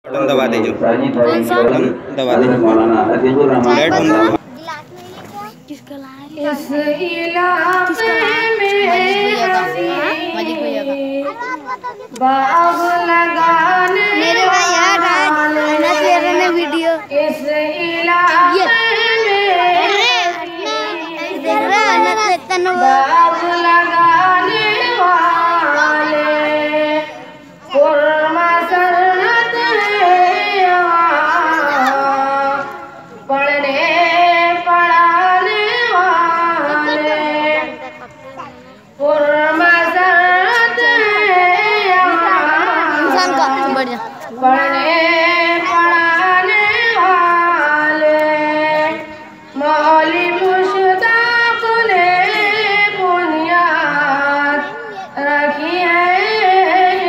Button दबा दीजिए। कौन सा? बटन दबा दीजिए। रेड बटन दबा। किसका लाया? इस इलाके में मलिक भैया का। बाग लगाने मेरे भैया ने वीडियो इस इलाके में बाग लगाने वाले पुरमसरत पढ़ने पढ़ाने वाले पुरमसरत पढ़ने पढ़ाने वाले मौली मुश्ताक ने बुनियाद रखी है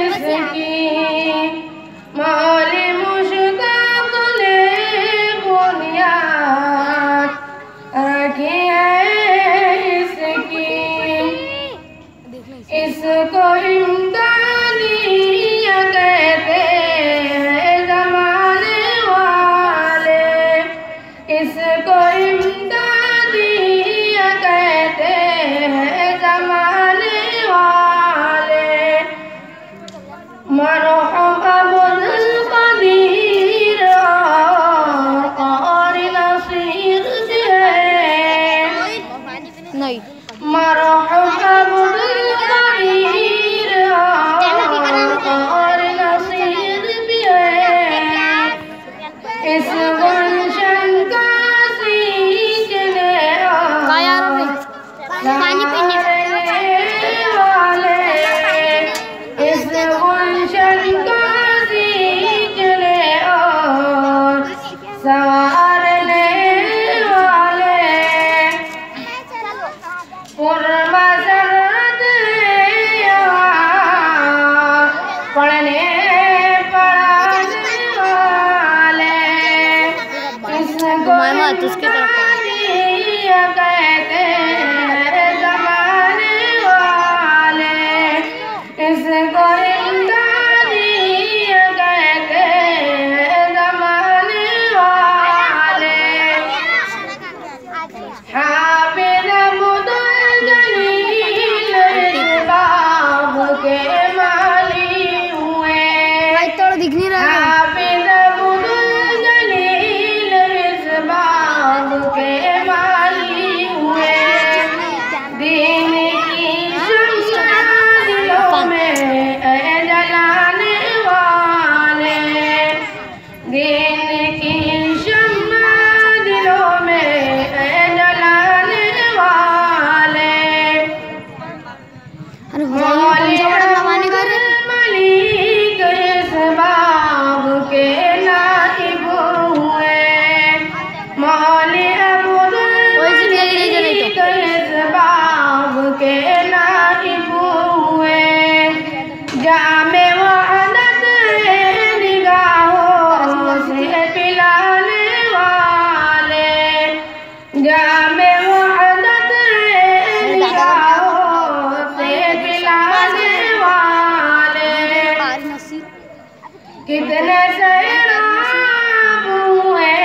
इसकी। मौली मुश्ताक ने बुनियाद रखी है इसकी। इसको इम्दानिया कहते हैं ज़माने वाले। इसको इम्दानिया कहते हैं ज़माने वाले। मरहम अब्दुल कदीर और नसीर भी है। नहीं मरहम अब्दुल कदीर और नसीर भी है। इस गुलशन का सींचने पानी पीने वाले इस गुलशन का सींचने और संवारने वाले पुरमसरत पढ़ने पढ़ाने वाले। इसको उसकी तरफ इम्दानिया कहते हैं ज़माने वाले। इसको इम्दानिया कहते हैं ज़माने वाले। हाफिज़ अब्दुल जलील इस बाब के माली हुए। तोड़ दिख नहीं रहा। हाफिज़ अब्दुल जलील इस बाब के माली हुए। दीन की शम्स दिलों में जलाने वाले। दीन की शम्स दिलों में जलाने वाले। अरे मौली मलिक इस बाब के नाइब हुए। मौली अब्दुल इस बाब के नाइब हुए। जामे वहदत निगाहों से पिलाने वाले। जामे वहदत निगाहों से पिलाने वाले। कितने सैराब हुए